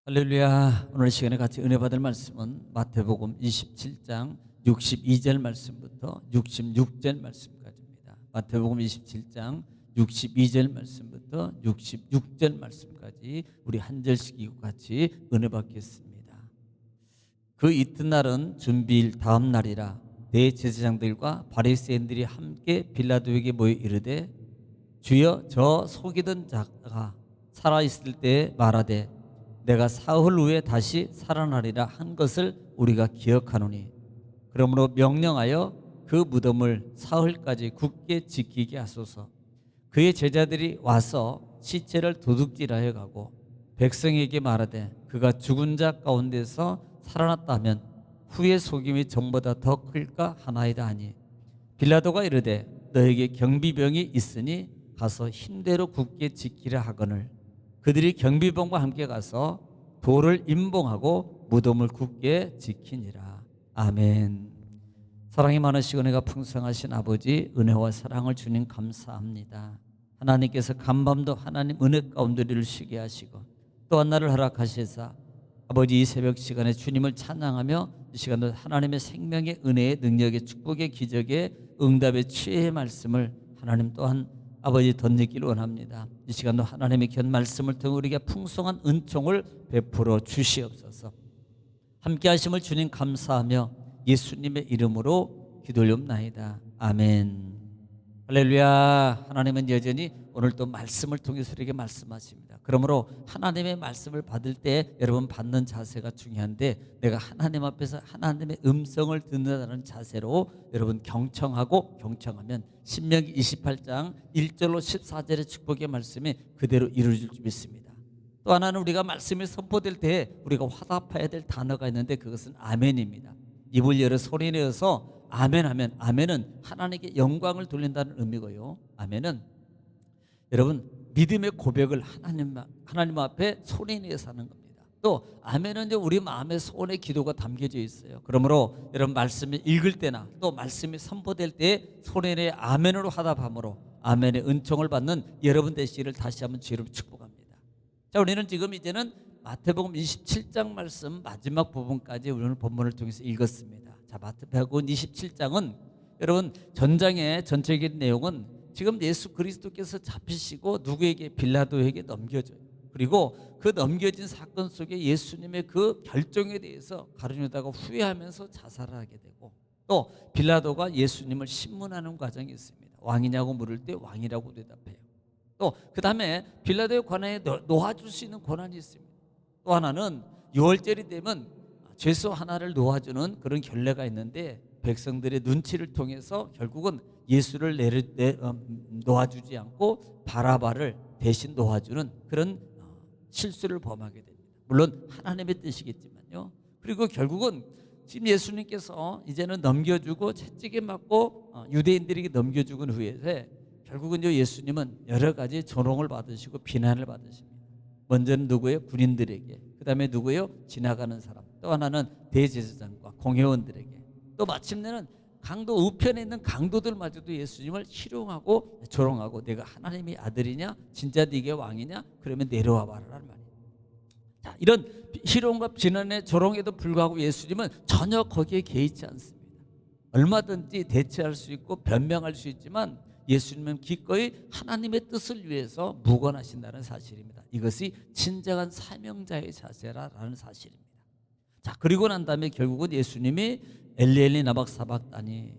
할렐루야. 오늘 시간에 같이 은혜 받을 말씀은 마태복음 27장 62절 말씀부터 66절 말씀까지입니다. 마태복음 27장 62절 말씀부터 66절 말씀까지 우리 한 절씩 읽고 같이 은혜 받겠습니다. 그 이튿날은 준비일 다음 날이라 대제사장들과 바리새인들이 함께 빌라도에게 모여 이르되 주여, 저 속이던 자가 살아있을 때에 말하되 내가 사흘 후에 다시 살아나리라 한 것을 우리가 기억하노니 그러므로 명령하여 그 무덤을 사흘까지 굳게 지키게 하소서. 그의 제자들이 와서 시체를 도둑질하여 가고 백성에게 말하되 그가 죽은 자 가운데서 살아났다 하면 후의 속임이 전보다 더 클까 하나이다 하니 빌라도가 이르되 너에게 경비병이 있으니 가서 힘대로 굳게 지키라 하거늘 그들이 경비병과 함께 가서 돌을 임봉하고 무덤을 굳게 지키니라. 아멘. 사랑이 많으시고 은혜가 풍성하신 아버지, 은혜와 사랑을 주님 감사합니다. 하나님께서 간밤도 하나님 은혜 가운데 우리를 쉬게 하시고 또한 날을 허락하시사 아버지 이 새벽 시간에 주님을 찬양하며 이 시간도 하나님의 생명의 은혜의 능력의 축복의 기적의 응답의 치유의 말씀을 하나님 또한 아버지 덧내기를 원합니다. 이 시간도 하나님의 귀한 말씀을 통해 우리에게 풍성한 은총을 베풀어 주시옵소서. 함께 하심을 주님 감사하며 예수님의 이름으로 기도 올리옵나이다. 아멘. 할렐루야. 하나님은 여전히 오늘 또 말씀을 통해서 우리에게 말씀하십니다. 그러므로 하나님의 말씀을 받을 때 여러분 받는 자세가 중요한데 내가 하나님 앞에서 하나님의 음성을 듣는다는 자세로 여러분 경청하면 신명기 28장 1절로 14절의 축복의 말씀이 그대로 이루어질 줄 믿습니다. 또 하나는 우리가 말씀이 선포될 때 우리가 화답해야 될 단어가 있는데 그것은 아멘입니다. 입을 열어 소리 내어서 아멘하면 아멘은 하나님께 영광을 돌린다는 의미고요. 아멘은 여러분 믿음의 고백을 하나님 앞에 소리 내서 하는 겁니다. 또 아멘은 우리 마음의 소원의 기도가 담겨져 있어요. 그러므로 여러분 말씀을 읽을 때나 또 말씀이 선포될 때 소리 내 아멘으로 화답함으로 아멘의 은총을 받는 여러분 되시기를 다시 한번 주의로 축복합니다. 자, 우리는 지금 이제는 마태복음 27장 말씀 마지막 부분까지 오늘 본문을 통해서 읽었습니다. 자, 마태복음 27장은 여러분 전장의 전체적인 내용은 지금 예수 그리스도께서 잡히시고 누구에게 빌라도에게 넘겨져요. 그리고 그 넘겨진 사건 속에 예수님의 그 결정에 대해서 가룟 유다가 후회하면서 자살을 하게 되고 또 빌라도가 예수님을 신문하는 과정이 있습니다. 왕이냐고 물을 때 왕이라고 대답해요. 또 그 다음에 빌라도의 권한에 놓아줄 수 있는 권한이 있습니다. 또 하나는 6월절이 되면 죄수 하나를 놓아주는 그런 결례가 있는데 백성들의 눈치를 통해서 결국은 예수를 놓아주지 않고 바라바를 대신 놓아주는 그런 실수를 범하게 됩니다. 물론 하나님의 뜻이겠지만요. 그리고 결국은 지금 예수님께서 이제는 넘겨주고 채찍에 맞고 유대인들에게 넘겨주고 후에 결국은 예수님은 여러 가지 조롱을 받으시고 비난을 받으십니다. 먼저는 누구예요? 군인들에게. 그 다음에 누구예요? 지나가는 사람. 또 하나는 대제사장과 공회원들에게. 또 마침내는 강도 우편에 있는 강도들마저도 예수님을 희롱하고 조롱하고 내가 하나님의 아들이냐? 진짜 네게 왕이냐? 그러면 내려와 봐라라는 말이에요. 자, 이런 희롱과 비난의 조롱에도 불구하고 예수님은 전혀 거기에 개의치 않습니다. 얼마든지 대처할 수 있고 변명할 수 있지만 예수님은 기꺼이 하나님의 뜻을 위해서 묵언하신다는 사실입니다. 이것이 진정한 사명자의 자세라는 사실입니다. 자, 그리고 난 다음에 결국은 예수님이 엘리 나박 사박다니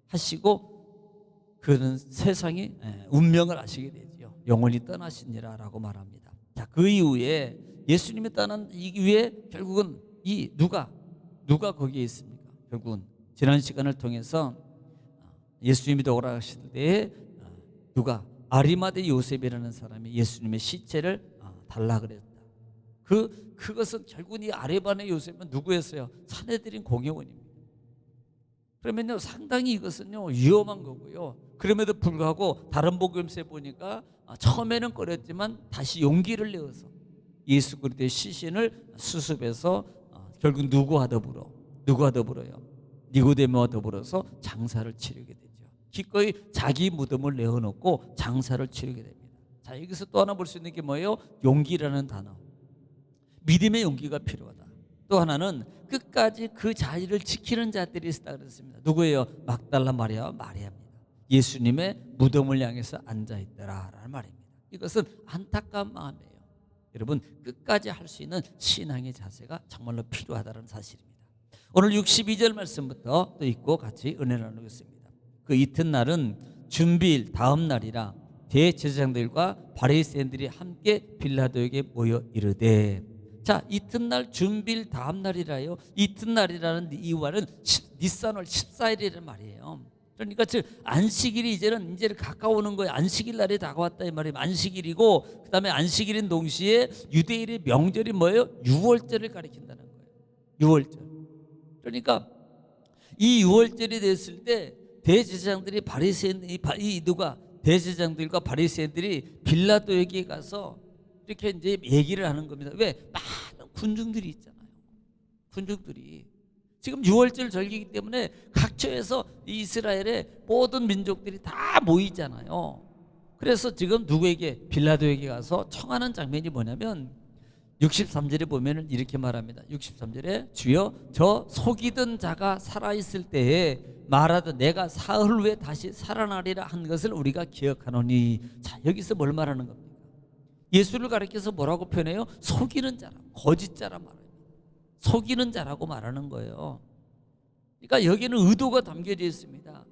하시고 그는 세상이 운명을 아시게 되죠. 영원히 떠나시니라라고 말합니다. 자, 그 이후에 예수님이 떠난 이후에 결국은 이 누가 거기에 있습니까? 결국은 지난 시간을 통해서 예수님이 돌아가실 때 누가 아리마대 요셉이라는 사람이 예수님의 시체를 달라 그랬다. 그것은 결국은 이 아리마대 요셉은 누구였어요? 사내들인 공회원입니다. 그러면요 상당히 이것은요 위험한 거고요. 그럼에도 불구하고 다른 복음서에 보니까 처음에는 꺼렸지만 다시 용기를 내어서 예수 그리스도의 시신을 수습해서 결국 누구와 더불어요? 니고데모와 더불어서 장사를 치르게 되죠. 기꺼이 자기 무덤을 내어놓고 장사를 치르게 됩니다. 자, 여기서 또 하나 볼 수 있는 게 뭐예요? 용기라는 단어. 믿음의 용기가 필요하다. 또 하나는 끝까지 그 자리를 지키는 자들이 있다 그랬습니다. 누구예요? 막달라 마리아와 마리아입니다. 예수님의 무덤을 향해서 앉아있더라라는 말입니다. 이것은 안타까운 마음이에요. 여러분, 끝까지 할 수 있는 신앙의 자세가 정말로 필요하다는 사실입니다. 오늘 62절 말씀부터 또 읽고 같이 은혜 나누겠습니다. 그 이튿날은 준비일 다음 날이라 대제사장들과 바리새인들이 함께 빌라도에게 모여 이르되. 자, 이튿날 준비일 다음 날이라요. 이튿날이라는 이유는 니산월 14일이라는 말이에요. 그러니까 즉 안식일이 이제는 가까워오는 거예요. 안식일 날이 다가왔다 이 말이에요. 안식일이고 그다음에 안식일인 동시에 유대인의 명절이 뭐예요? 유월절을 가리킨다는 거예요. 유월절. 그러니까 이 유월절이 됐을 때 대제사장들이 대제사장들과 바리새인들이 빌라도에게 가서 이렇게 이제 얘기를 하는 겁니다. 왜? 많은 군중들이 있잖아요. 군중들이 지금 6월절 절기이기 때문에 각처에서 이스라엘의 모든 민족들이 다 모이잖아요. 그래서 지금 누구에게? 빌라도에게 가서 청하는 장면이 뭐냐면 63절에 보면 이렇게 말합니다. 63절에 주여 저 속이던 자가 살아있을 때에 말하던 내가 사흘 후에 다시 살아나리라 한 것을 우리가 기억하노니. 자, 여기서 뭘 말하는 겁니까? 예수를 가리켜서 뭐라고 표현해요? 속이는 자라, 거짓자라 말해요. 속이는 자라고 말하는 거예요. 그러니까 여기는 의도가 담겨져 있습니다.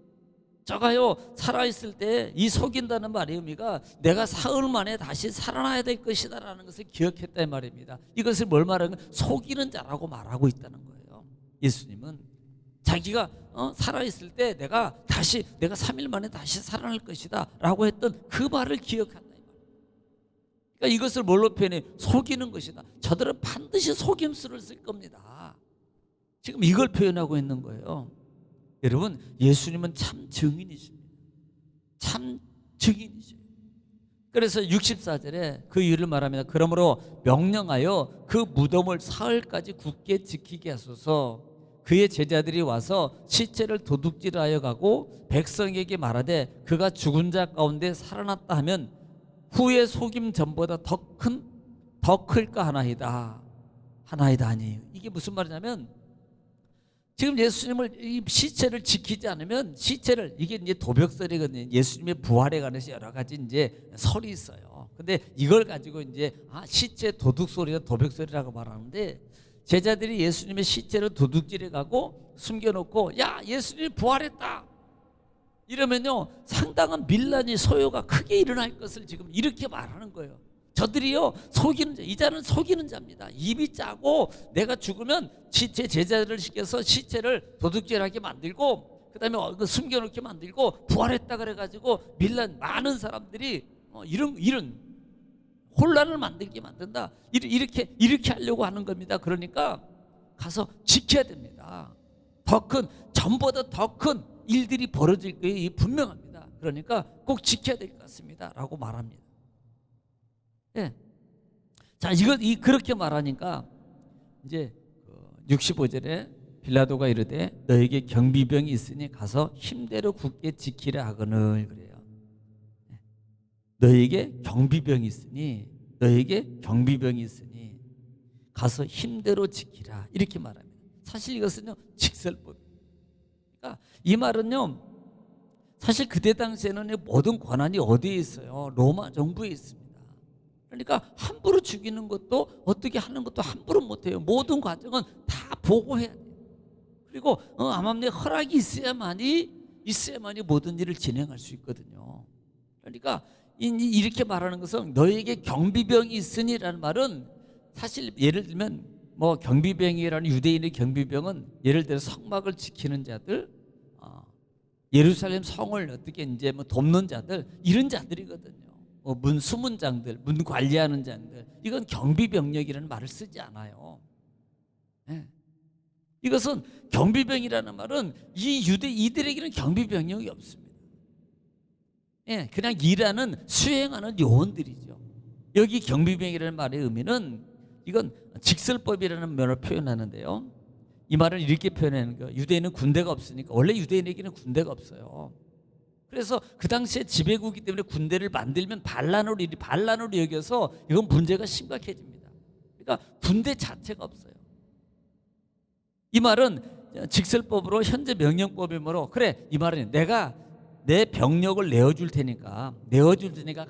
저가요 살아있을 때 이 속인다는 말의 의미가 내가 사흘 만에 다시 살아나야 될 것이다 라는 것을 기억했다 이 말입니다. 이것을 뭘 말하는 거예요? 속이는 자라고 말하고 있다는 거예요. 예수님은 자기가 살아있을 때 내가 3일 만에 다시 살아날 것이다 라고 했던 그 말을 기억한다. 그러니까 이것을 뭘로 표현해? 속이는 것이다. 저들은 반드시 속임수를 쓸 겁니다. 지금 이걸 표현하고 있는 거예요. 여러분, 예수님은 참 증인이십니다. 참 증인이셔요. 그래서 64절에 그 이유를 말합니다. 그러므로 명령하여 그 무덤을 사흘까지 굳게 지키게 하소서. 그의 제자들이 와서 시체를 도둑질하여 가고 백성에게 말하되 그가 죽은 자 가운데 살아났다 하면 후의 속임 전보다 더 클까 하나이다. 하나이다 아니에요. 이게 무슨 말이냐면 지금 예수님을 이 시체를 지키지 않으면 이게 이제 도벽설이거든요. 예수님의 부활에 관해서 여러 가지 이제 설이 있어요. 근데 이걸 가지고 이제 시체 도둑소리나 도벽설이라고 말하는데 제자들이 예수님의 시체를 도둑질해 가고 숨겨놓고 야 예수님이 부활했다 이러면요 상당한 밀란이 소요가 크게 일어날 것을 지금 이렇게 말하는 거예요. 저들이요 속이는 자, 이자는 속이는 자입니다. 입이 짜고 내가 죽으면 제 제자들을 시켜서 시체를 도둑질하게 만들고 그다음에 숨겨놓게 만들고 부활했다 그래가지고 밀란 많은 사람들이 이런 혼란을 만들게 만든다. 이렇게 하려고 하는 겁니다. 그러니까 가서 지켜야 됩니다. 전보다 더 큰 일들이 벌어질 거예요. 분명합니다. 그러니까 꼭 지켜야 될 것 같습니다. 라고 말합니다. 예. 자, 그렇게 말하니까 이제 65절에 빌라도가 이르되 너에게 경비병이 있으니 가서 힘대로 굳게 지키라 하거늘 그래요. 너에게 경비병이 있으니 가서 힘대로 지키라 이렇게 말합니다. 사실 이것은요 직설법. 그러니까 이 말은요 사실 그때 당시에는 모든 권한이 어디에 있어요? 로마 정부에 있습니다. 그러니까 함부로 죽이는 것도 어떻게 하는 것도 함부로 못해요. 모든 과정은 다 보고해야 돼요. 그리고 암암리에 허락이 있어야만이 모든 일을 진행할 수 있거든요. 그러니까 이렇게 말하는 것은 너에게 경비병이 있으니라는 말은 사실 예를 들면 경비병이라는 유대인의 경비병은 예를 들어 성막을 지키는 자들, 예루살렘 성을 어떻게 이제 돕는 자들 이런 자들이거든요. 문 수문장들, 문 관리하는 자들 이건 경비병력이라는 말을 쓰지 않아요. 네. 이것은 경비병이라는 말은 이들에게는 경비병력이 없습니다. 예, 그냥 일하는 수행하는 요원들이죠. 여기 경비병이라는 말의 의미는 이건 직설법이라는 면을 표현하는데요. 이 말을 이렇게 표현하는 거예요. 유대인은 군대가 없으니까 원래 유대인에게는 군대가 없어요. 그래서 그 당시에 지배국이기 때문에 군대를 만들면 반란으로 여겨서 이건 문제가 심각해집니다. 그러니까 군대 자체가 없어요. 이 말은 직설법으로 현재 명령법이므로 그래 이 말은 내가 내 병력을 내어줄 테니까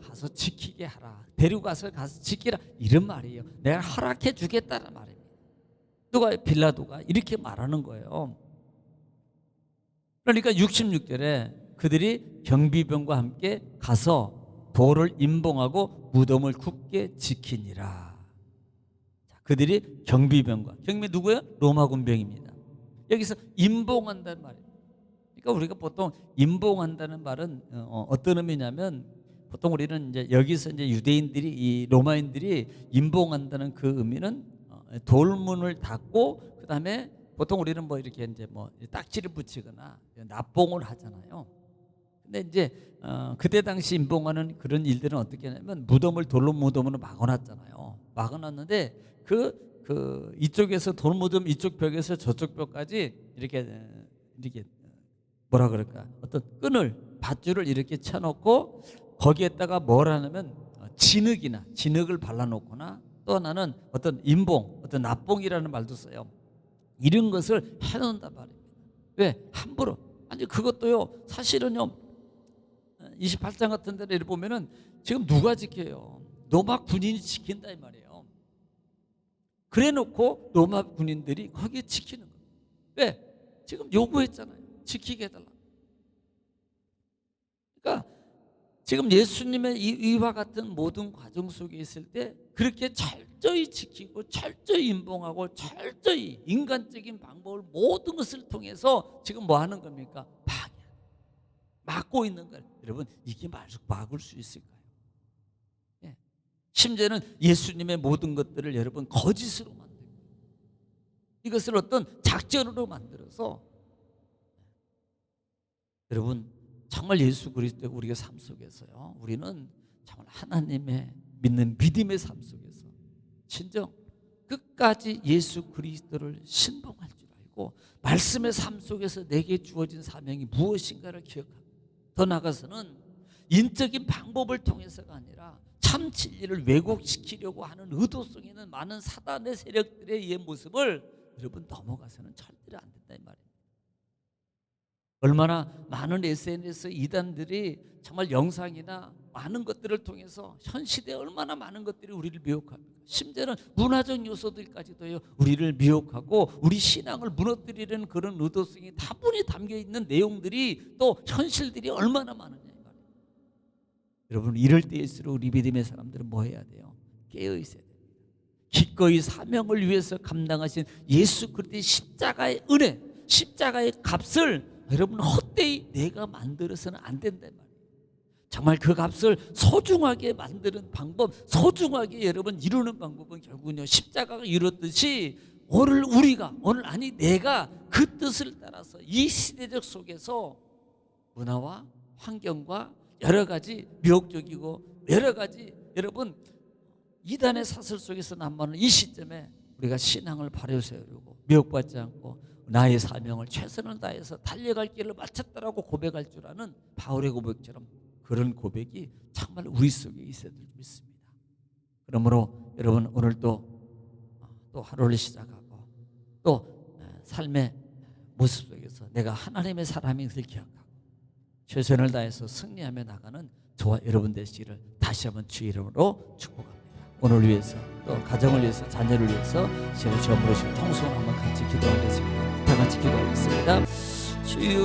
가서 지키게 하라. 데리고 가서 지키라 이런 말이에요. 내가 허락해 주겠다는 말입니다. 누가 빌라도가 이렇게 말하는 거예요. 그러니까 66절에 그들이 경비병과 함께 가서 돌을 임봉하고 무덤을 굳게 지키니라. 그들이 경비병이 누구예요? 로마 군병입니다. 여기서 임봉한다는 말이에요. 그러니까 우리가 보통 임봉한다는 말은 어떤 의미냐면 보통 우리는 이제 여기서 이제 유대인들이 이 로마인들이 임봉한다는 그 의미는 돌문을 닫고 그다음에 보통 우리는 뭐 이렇게 이제 뭐 딱지를 붙이거나 납봉을 하잖아요. 근데 이제 그때 당시 임봉하는 그런 일들은 어떻게 하냐면 돌로 무덤으로 막아놨잖아요. 막아놨는데 그 이쪽에서 돌무덤 이쪽 벽에서 저쪽 벽까지 이렇게 뭐라 그럴까 어떤 밧줄을 이렇게 쳐놓고 거기에다가 뭘 하냐면 진흙을 발라놓거나 또 하나는 어떤 어떤 납봉이라는 말도 써요. 이런 것을 해놓는단 말입니다. 왜? 함부로. 아니 그것도요 사실은요 28장 같은 데를 보면은 지금 누가 지켜요? 로마 군인이 지킨다 이 말이에요. 그래 놓고 로마 군인들이 거기에 지키는 거예요. 왜? 지금 요구했잖아요. 지키게 해달라. 그러니까 지금 예수님의 이와 같은 모든 과정 속에 있을 때 그렇게 철저히 지키고 철저히 임봉하고 철저히 인간적인 방법을 모든 것을 통해서 지금 뭐 하는 겁니까? 막고 있는 거예요. 여러분 이게 막을 수 있을까요? 예. 심지어는 예수님의 모든 것들을 여러분 거짓으로 만들고 이것을 어떤 작전으로 만들어서 여러분 정말 예수 그리스도 우리가 삶 속에서요 우리는 정말 하나님의 믿는 믿음의 삶 속에서 진정 끝까지 예수 그리스도를 신봉할 줄 알고 말씀의 삶 속에서 내게 주어진 사명이 무엇인가를 기억하고 더 나아가서는 인적인 방법을 통해서가 아니라 참 진리를 왜곡시키려고 하는 의도성 있는 많은 사단의 세력들의 이 모습을 여러분 넘어가서는 절대로 안 된다 이 말이에요. 얼마나 많은 SNS 이단들이 정말 영상이나 많은 것들을 통해서 현 시대에 얼마나 많은 것들이 우리를 미혹합니다. 심지어는 문화적 요소들까지도요 우리를 미혹하고 우리 신앙을 무너뜨리는 그런 의도성이 다분히 담겨있는 내용들이 또 현실들이 얼마나 많으냐 이 말이에요. 여러분 이럴 때일수록 우리 믿음의 사람들은 뭐 해야 돼요? 깨어 있어야 됩니다. 기꺼이 사명을 위해서 감당하신 예수 그리스도의 십자가의 은혜, 십자가의 값을 여러분 헛되이 내가 만들어서는 안 된단 말이에요. 정말 그 값을 소중하게 만드는 방법, 소중하게 여러분 이루는 방법은 결국은요 십자가가 이뤘듯이 오늘 내가 그 뜻을 따라서 이 시대적 속에서 문화와 환경과 여러 가지 미혹적이고 여러 가지 여러분 이단의 사슬 속에서 남아있는 이 시점에 우리가 신앙을 발휘하려고 미혹받지 않고 나의 사명을 최선을 다해서 달려갈 길을 마쳤다라고 고백할 줄 아는 바울의 고백처럼 그런 고백이 정말 우리 속에 있어야 될 줄 믿습니다. 그러므로 여러분 오늘 또 하루를 시작하고 또 삶의 모습 속에서 내가 하나님의 사람인 것을 기억하고 최선을 다해서 승리하며 나가는 저와 여러분 되시기를 다시 한번 주의 이름으로 축복합니다. 오늘 위해서 또 가정을 위해서 자녀를 위해서 시를 처음으로 통성을 한번 같이 기도하겠습니다. 다 같이 기도하겠습니다. 주여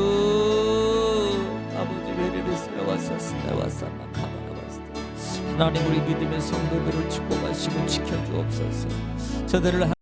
아버지 베레베스라 와사스나 와사마 카바라바스타 하나님 우리 믿음의 성도들을 축복하시고 지켜주옵소서. 저들을